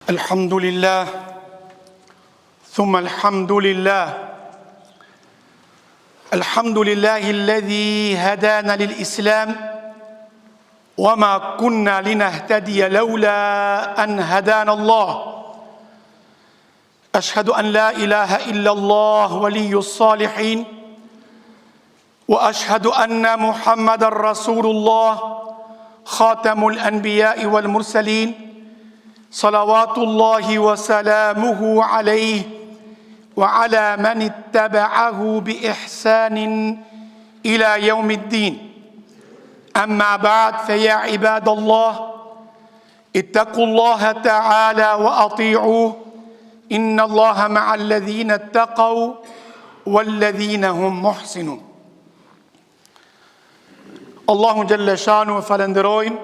الحمد لله ثم الحمد لله الحمد لله الذي هدانا للإسلام وما كنا لنهتدي لولا أن هدانا الله أشهد أن لا إله إلا الله ولي الصالحين وأشهد أن محمد رسول الله خاتم الأنبياء والمرسلين صلوات الله وسلامه عليه وعلى من اتبعه بإحسان إلى يوم الدين أما بعد فيا عباد الله اتقوا الله تعالى وأطيعوه إن الله مع الذين اتقوا والذين هم محسنون Allahu xhalla shanu e falenderojmë,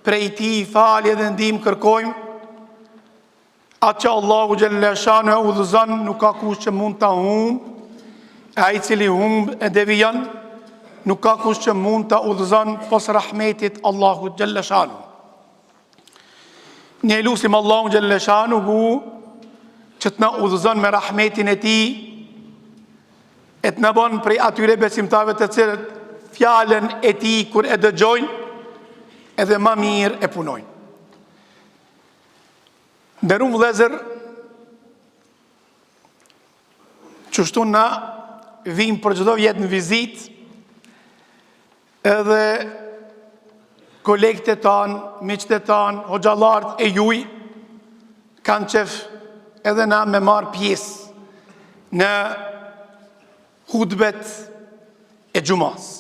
prej tij falje dhe ndihmë kërkojmë. Atë që Allahu xhalla shanu e udhëzon nuk ka kush që mund ta humbë, ai cili humb e devijon nuk ka kush që mund ta udhëzon pos rahmetit Allahu xhalla shanu. Ne lutim Allahu xhalla shanu që të na udhëzon me rahmetin e tij, e të na bën prej atyre besimtarëve të cilët fjallën e tij kur e dëgjojnë edhe më mirë e punojnë. Nderuar vëllezër, çështu na vim për çdo vit në vizitë, edhe kolegët e tanë, miqtë e tanë, hoxhallarët e juj kanë qef edhe na me marr pjesë në hutbet e xumas.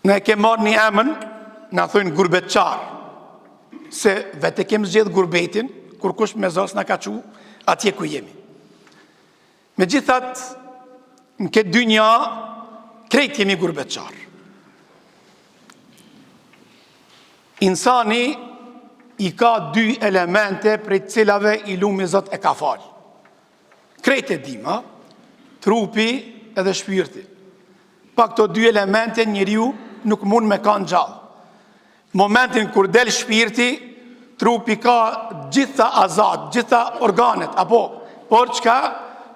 Ne kemë marrë një emën, na thojnë gurbetçar, se vetë kemë zgjedh gurbetin, kur kush me zos na ka çu atje ku jemi. Megjithatë, në këtë dynja, krejt jemi gurbetçar. Insani i ka dy elemente prej cilave i lumi Zot e ka falë. Krejt e dim, trupi edhe shpirti. Pa këto dy elemente njeriu nuk mund me kanë gjallë. Momentin kur del shpirti, trupi ka gjitha azat, gjitha organet, por çka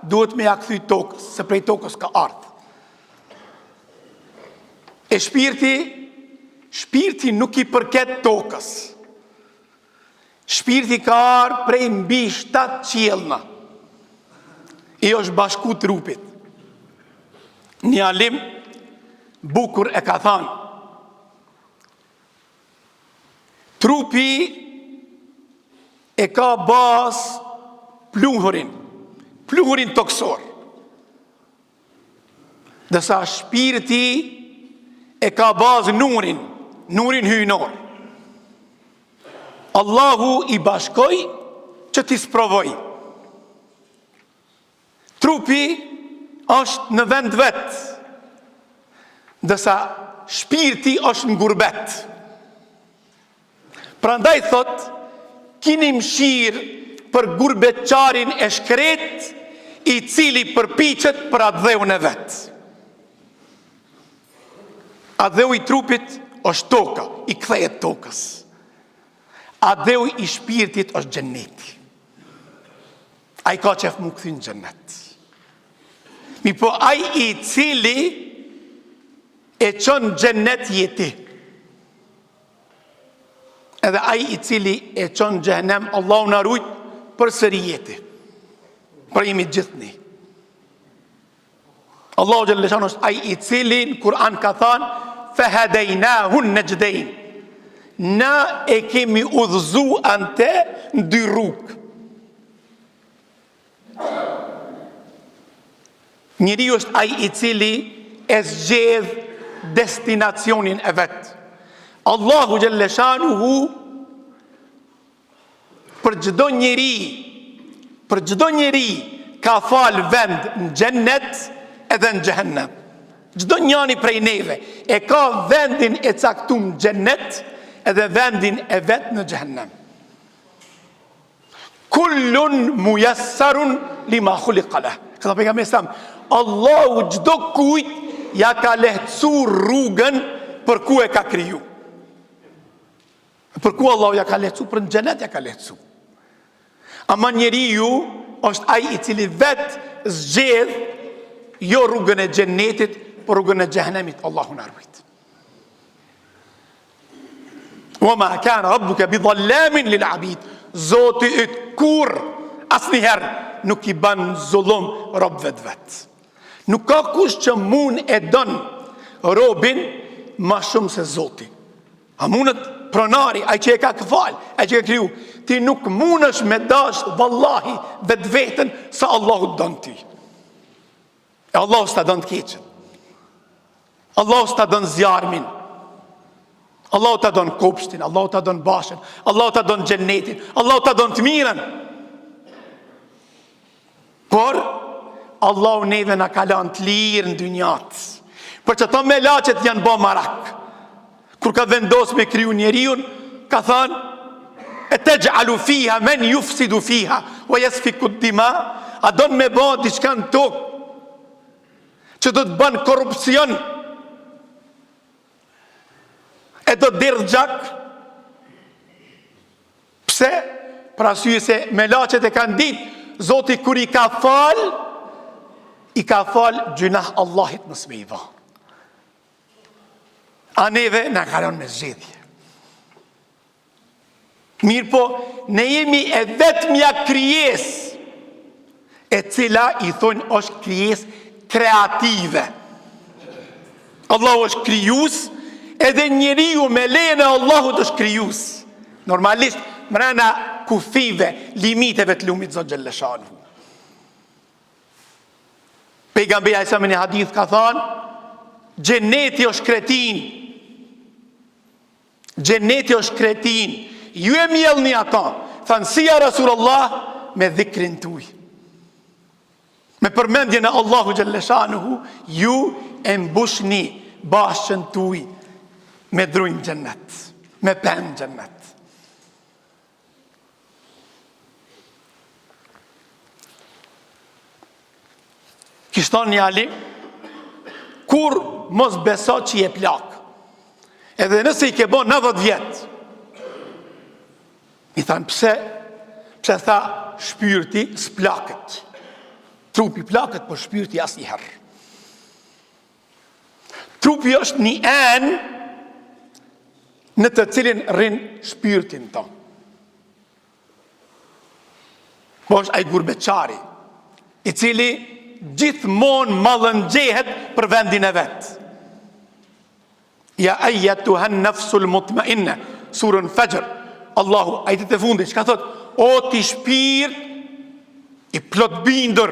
duhet me ja kthy tokës, se prej tokës ka ardhur. E shpirti nuk i përket tokës. Shpirti ka ardhur prej mbi 7 qiellna. I është bashku trupit. Një alim bukur e ka thënë, trupi e ka bazë pluhurin toksor, dërsa shpirti e ka bazë nurin hyjnor. Allahu i bashkoi që t'i sprovoj. Trupi është në vend vetë, dërsa shpirti është në gurbet. Prandaj thot, kini mshirë për gurbetçarin e shkret, i cili përpiqet për adheun e vetë. Adheu i trupit është toka, i kthehet tokës. Adheu i shpirtit është xheneti. Ai ka qef mu kthy në xhenet. Mi po ai i cili e çon xhenet jeti, edhe ai i cili e çon xhenem, Allahu na ruaj përsëri jeti. Për jemi gjithni. Allahu xhallahu shanu është ai i cili në Kur'an ka thënë fahadaynahu najdain. Na e kemi udhëzu ante në dy rrugë. Njeriu është ai i cili e zgjedh destinacionin e vetë. Allahu xhallahu shanuhu për çdo njeri ka fal vend në xhennet edhe në xhehenem. Çdo njani prej neve e ka vendin e caktuar në xhennet edhe vendin e vet në xhehenem. Kullun muyassarun lima khuliqa lah. Ka pejgamberi sa Allahu çdo kujt ja ka lehtësu rrugën për ku e ka kriju. Për ku Allahu ja ka lehtësu? Për në xhenet ja ka lehtësu. Ama njeriu është ai i cili vetë zgjedh jo rrugën e xhenetit, por rrugën e xhehenemit. Allahu na ruaj. Wa ma kana rabbuka bi dhallamin lil abid. Zoti yt kur asnjëherë nuk i bën zullum robëve të vet. Nuk ka kush që mund e don robin ma shumë se Zoti. A mundet pronari, ai që e ka këfal, ai që e kriju. Ti nuk mundesh me dash vallahi vetë vetën sa Allahu të don ty. E Allahu s'ta don të keqen. Allahu s'ta don zjarmin. Allahu ta don kopshtin, Allahu ta don bashën, Allahu ta don xhenetin, Allahu ta don të mirën. Por Allahu neve na ka lënë të lirë në dynjat. Për që to me laqet janë bo marak. Kur ka vendos me kriju njeriun, ka thënë, e te gjalu fiha, men jufsidu fiha, o jesfiku dima, a don me bo diçka në tokë, që do të bën korupcion, e do të dirë gjak. Pse? Pra arsye se me laqet e kanë ditë, Zoti kur i ka fal gjunah Allahit mos me i dha. A neve na kalon me zgjedhje. Mirë po, ne jemi e vetmja krijes e cila i thonë është krijes kreative. Allahu është krijues, edhe njeriu me lejen e Allahut është krijues. Normalisht mrena kufive, limiteve të lumit Zot xhelleshanu. Pejgamberi sa në hadith ka thënë, xheneti është kretin. Xheneti është kretin. Ju e mjellni ata, thënë si ja Rasulullah, me dhikrin tuaj. Me përmendjen e Allahu xhelleshanu, ju e mbushni bashkën tuaj me drujnë xhennet, me penë xhennet. Kishton një alim, kur mos beso që je plak, edhe nëse i ke bo 90 vjetë, i thanë pse tha shpirti s'plakët. Trupi plakët, por shpirti as një herë. Trupi është një enë në të cilin rrin shpirtin ta. Po është ai gurbeçari, i cili gjithmonë mallëngjehet për vendin e vet. Ja ayyatuhan nafsul mutmainna, surën Fajr. Allahu ajetet e fundit çka thot? O ti shpirt i plot bindur.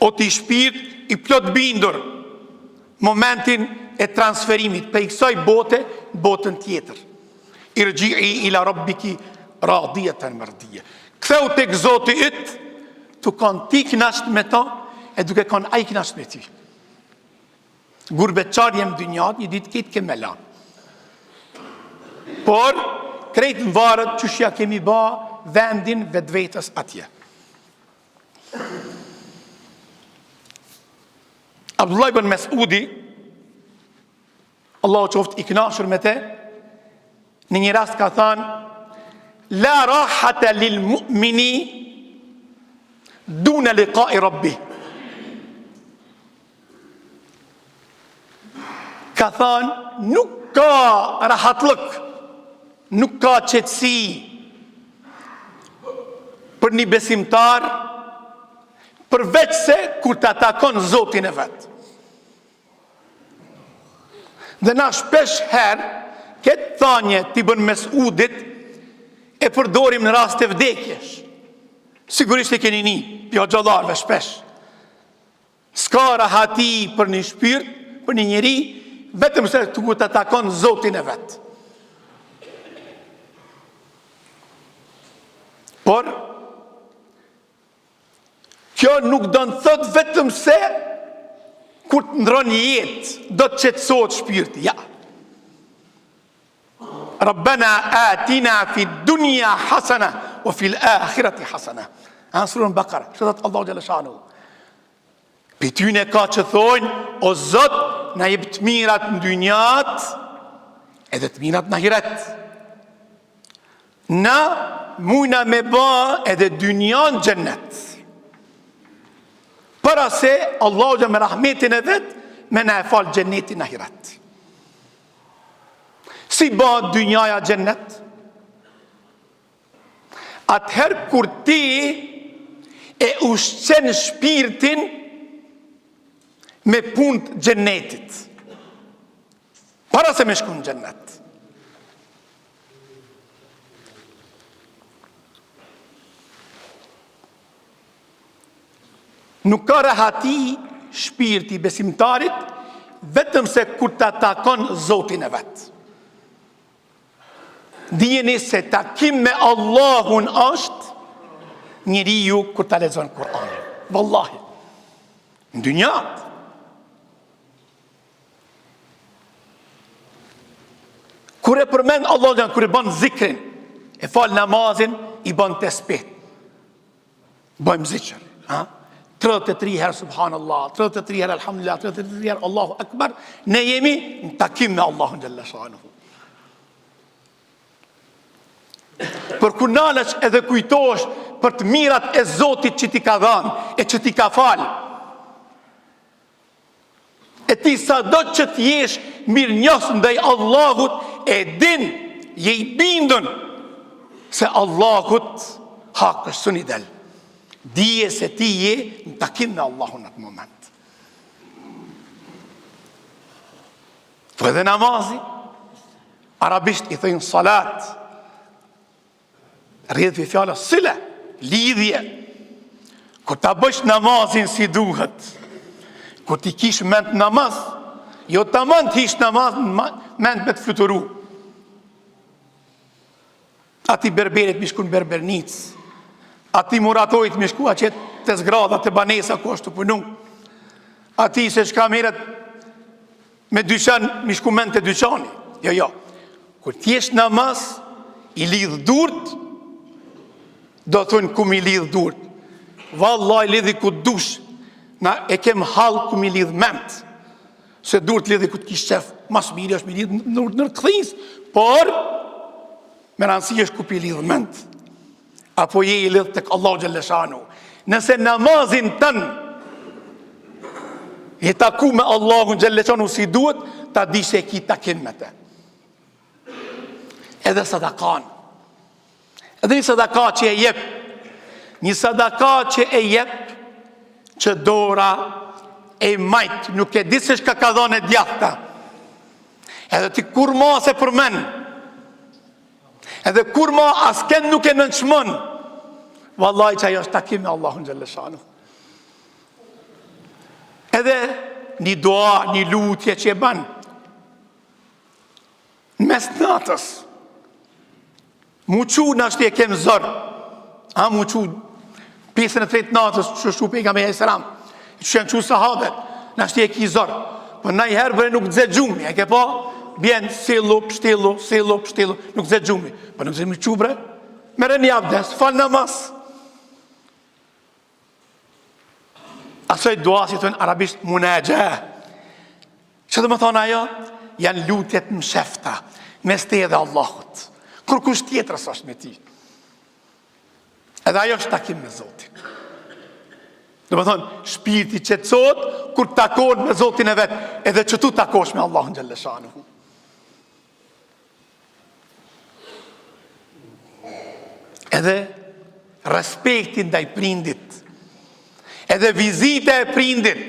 O ti shpirt i plot bindur. Momentin e transferimit prej kësaj bote në botën tjetër. Irji'i ila rabbiki radiyatan mardiyya. Ktheu tek Zoti yt, tu kanë ti knasht me ta, e duke kanë ai knasht me ty. Gurbeçar jem dynjat, një ditë këtë ke me lanë. Por, krejt në varët që shja kemi ba vendin vetvetës atje. Abdullah ibn Mesudi, Allahu qoftë i kënaqur me te, në një rast ka thënë, la rahata lil mu'mini duna liqa'i rabbi. Ka thënë, nuk ka rahatlëk, nuk ka qetësi për një besimtar përveç se kur ta takon Zotin e vet. Dhe na shpesh herë këtë thanje t'Ibn Mesudit e përdorim në rast të vdekjesh. Sigurisht e keni një, pjo gjallarve shpesh. S'ka rahati për një shpirt, për një njeri, vetëm se t'u ta takon Zotin e vet. Por, kjo nuk do në thot vetëm se kur të ndron një jetë, do të qetësohet shpirti, ja. Rabbana atina fi dunya hasana, o fil akhirati hasana. Anë surën Bakara, që dhëtë Allahu Gjeleshanu. Për tyne ka që thojnë, o Zot, na jep të mirat në dynjat, edhe të mirat në ahiret. Na mujna me ba edhe dynjan gjennet, para se Allah gjë me rahmetin e vet me na e falë gjennetin në ahiret. Si ba dynjaja gjennet? Atëherë kur ti e ushqen shpirtin me punë të gjennetit, para se me shku në gjennet. Nuk ka rahati shpirti besimtarit vetëm se kur ta takon Zotin e vet. Dijeni se takim me Allahun është njeriu kur ta lexon Kur'anin. Wallahi. Në dynjat. Kur e përmend Allahun, kur e bën zikrin, e fal namazin, i bën tesbih. Bëjmë zikr, ha? 33 herë subhanallah, 33 herë alhamdulillah, 33 herë Allahu akbar, ne jemi në takim me Allahun xhalla shanuhu. Për kur nalesh edhe kujtosh për të mirat e Zotit që ti ka dhënë e që ti ka fal, e ti sa do që t'jesh mirënjohës ndaj Allahut, e din, je i bindun se Allahut hak është suni del. Dije se ti je në takim me Allahun në atë moment. Po edhe namazi, arabisht i thëjnë salat, rrjedh për fjala sile, lidhje. Kur ta bësh namazin si duhet, kur ti kish mend namaz, jo ta mend hish namaz, mend me të fluturu. Ati berberit mi shku në berbernic, ati muratojt mi shku aqet të zgrada të banesa ku është të punu, ati se shka meret me dyqan mi shku mend të dyqani. Jo, kur t'jesh namaz, i lidh durt, do thonë ku mi lidh durt. Vallaj lidhi ku dush, na e kem hall ku mi lidh ment. Se durt lidhi ku t'kish qef, mas miri është mi lidh në këthis, por me rëndësi është ku pi lidh ment. Apo je i lidh tek Allahu xhalleshanu. Nëse namazin tënë e taku me Allahun xhalleshanu si duhet, ta di se ki takim me te. Edhe sadakan. Edhe një sadaka që e jep, një sadaka që e jep, që dora e majt, nuk e di se shka ka dhone djahta. Edhe ti kur ma se përmen, edhe kur ma asken nuk e nënçmon, vallaj që ajo është takim me Allahun xhalleshanu. Edhe një dua, një lutje që e ban, në mes natës, muqu në është e kem zërë, muqu pjesën e tretë natës, që shtu pejgamberi alayhis salam, që shenë që sahabet, në është e ki zërë, për në i herë vërë nuk dze gjumi, e ke pa, bjenë silu, pështilu, nuk dze gjumi, për nuk dze mi qubre, mere një abdes, fal namaz. Asoj dua si të në arabisht munajë, që dhe më thonë ajo, janë lutjet më shefta, mes te dhe Allahut. Kur kush tjetër është me ti. Edhe ajo është takim me Zotin. Do më thonë, shpirti qetësohet kur takon me Zotin e vetë, edhe që tu takosh me Allahun xhalleshanuhu. Edhe respektin ndaj prindit, edhe vizita e prindit.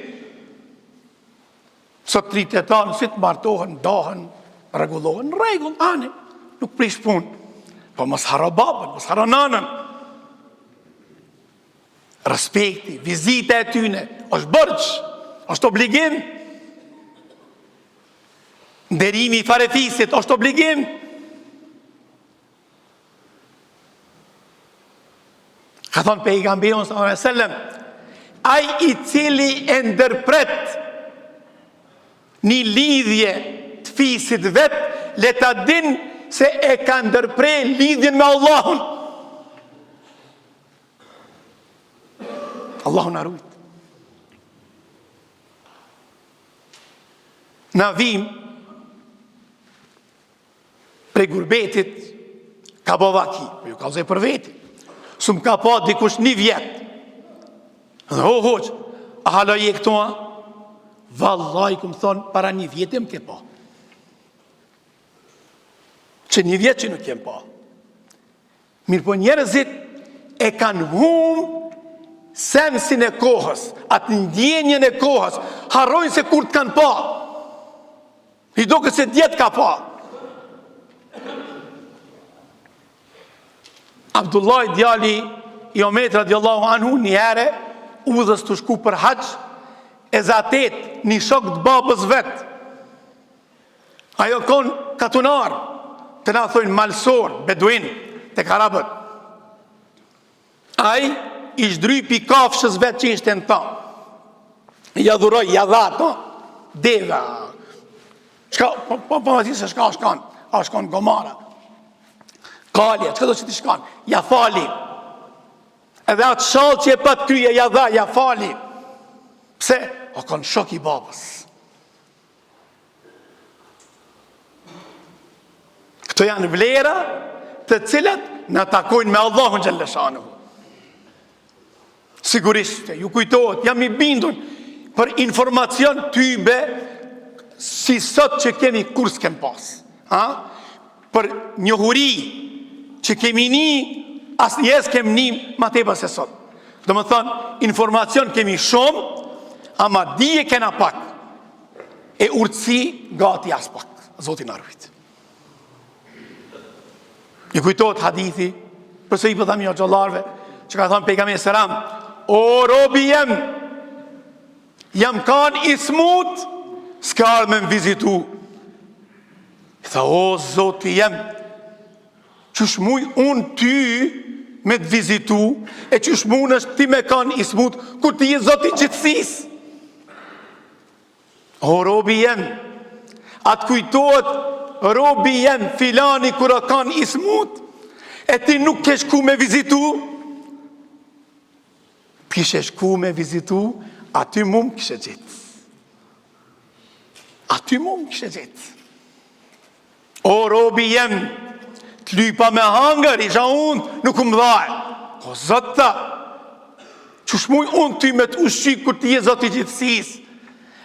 Sot rritet tanë, si të martohen, dohen, rregullohen, rregull, ani. Nuk prish pun, po mos haro babën, mos haro nanën. Respekti, vizita e tyne, është bërç, është obligim. Nderimi i farefisit, është obligim. Ka thonë pejgamberi sallallahu alaihi wasallam, ai i cili e ndërpret një lidhje të fisit vet, le ta din se e ka ndërprej lidhjen me Allahun. Allahun arrujt. Na vim prej gurbetit, ka bo vaki, ju ka zë për veti. Së më ka pa dikush 1 vjet. Dhe hoq, a haloj e këtoa? Vallaj, këmë thonë, para 1 vjetë më ke pa. Që 1 vjetë që nuk kem pa. Mirë po njerëzit e kanë humë sensin e kohës, atë ndjenjen e kohës, harrojnë se kur të kanë pa. I do këse djetë ka pa. Abdullah djali i Omet radiallahu anhu një herë udhës të shku për haqë, e zatet një shok të babës vetë. Ajo konë katunar, të na thojnë malsor, beduin, të karabët. Aj i shdrypi kafshës vetë që ishte në ta. Ja dhuroj, ja dha ta, deva. Po më zi se shka shkan, a shkan gomara. Kalje, që do që ti shkan? Ja fali. Edhe atë shalë që e pat kryje, ja dha, ja fali. Pse? O kanë shok i babës. Këto janë vlera të cilat në takojnë me Allahun Gjellëshanu. Sigurisht, ju kujtohet, jam i bindun për informacion tybe si sot që kemi kur s'kem pas. Për njohuri që kemi ni, as njes kem ni ma tepër se sot. Do më thonë, informacion kemi shumë, ama dije kena pak. E urtësi gati as pak. Zotin arvit. Ju kujtohet hadithi, përse i pëthami o gjallarve, që ka thonë pejgamberi selam, o robi jam kanë i smut, s'ka ardhë me më vizitu. I tha, o zoti qësh muj unë ty me të vizitu, e qësh mund është ti me kanë i smut, kur ti je zoti gjithësis. O robi atë kujtohet, robi filani kura kanë i smut, e ti nuk ke shku me vizitu, pishe shku me vizitu, aty mum kështë gjithë. Aty mum kështë gjithë. O robi të lypa me hangër, isha unë, nuk më dhaj. O zëta, qësh muj unë ty me të ushqy kur ti je zoti gjithësis.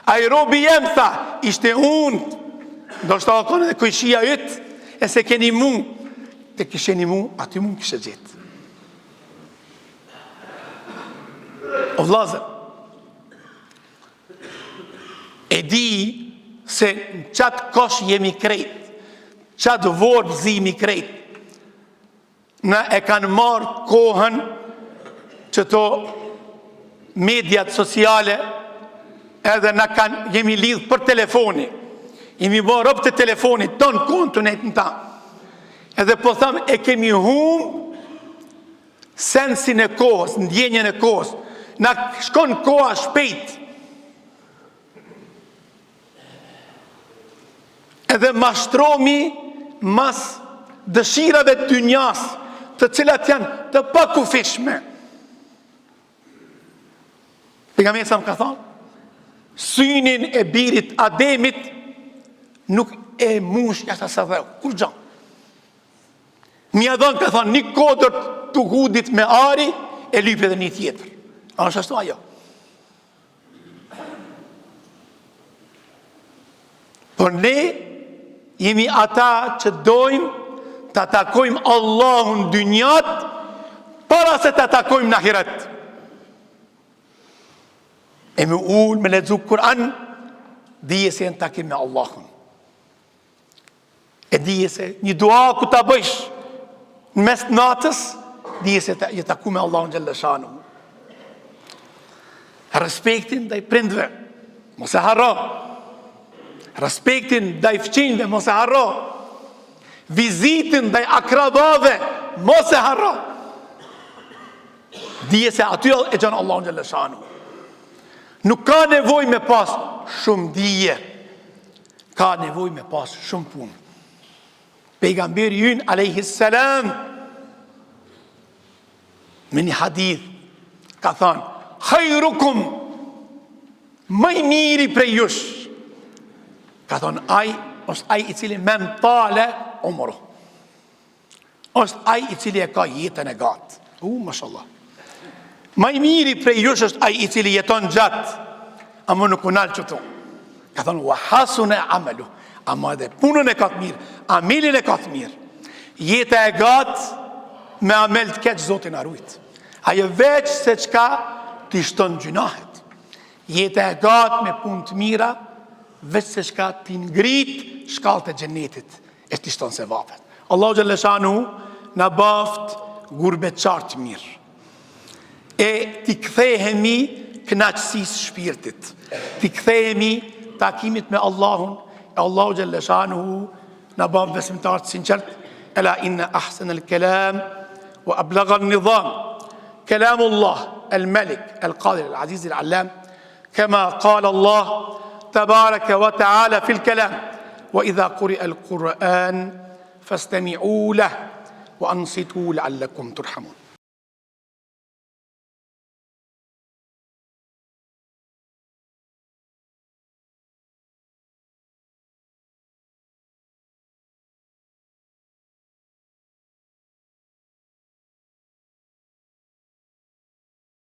A i robi tha, ishte unë, do shta akone dhe kojshia ytë, e se keni mu, te kisheni mu, aty mu kështë gjithë. O vlazër, e di se në qatë kosh jemi krejt, qatë vorë zimi krejt, në e kanë marë kohën që to mediat sociale edhe në kanë, jemi lidhë për telefoni, jemi bërë rëpë të telefonit, tonë kontu në të ta. Edhe po thamë, e kemi sensin e kohës, ndjenjen e kohës, në shkon koha shpejt. Edhe mashtromi mas dëshirave të dynjas, të cilat janë të pakufishme. Pejgamberi sa më ka thonë, synin e birit Ademit nuk e mush jashtë asë dheu, kur gjanë. Mja dhënë ka thonë, një kodër të hudit me ari, e lype dhe një tjetër. A është ashtu ajo. Por ne jemi ata që dojmë të atakojmë Allahun dynjat para se të atakojmë në ahiret. E me ullë me ledzu Kur'an, dije se në takim me Allahun. E dije se një dua ku ta bëjsh në mes natës, dije se të taku me Allahun Gjellëshanu. Respektin dhe i prindve, mos e harro. Respektin dhe i fqinjve, mos e harro. Vizitin dhe i akrabave, mos e harro. Dije se aty e gjanë Allahun Gjellëshanu. Nuk ka nevoj me pas shumë dije, ka nevoj me pas shumë punë. Pejgamberi ynë alayhis salam me një hadith ka thënë, khairukum, më i miri prej jush, ka thonë, ai është ai i cili men tale umru, është ai I cili e ka jetën e gatë. Mashallah. Ma I miri prej jush është ai I cili jeton gjatë, ama nuk unal që tu. Ka thonë, wa hasun e amelu, ama edhe punën e ka të mirë, amelin e ka të mirë. Jeta e gatë me amel të keqë Zotin arrujt. Ajo veç se qka t'i shton gjunahet. Jeta e gatë me punë të mira, veç se qka t'i ngrit shkallët e gjenetit, e t'i shton se vapet. Allahu Gjellëshanu në baft gurbet qartë mirë. E t'i kthehemi knaqësis shpirtit. T'i kthehemi takimit me Allahun, e Allahu Gjellëshanu në baft besimtarë të sinqert. Ela inna ahsen el kelam wa ablaga nidham. كلام الله الملك القادر العزيز العلام كما قال الله تبارك وتعالى في الكلام وإذا قرئ القرآن فاستمعوا له وأنصتوا لعلكم ترحمون.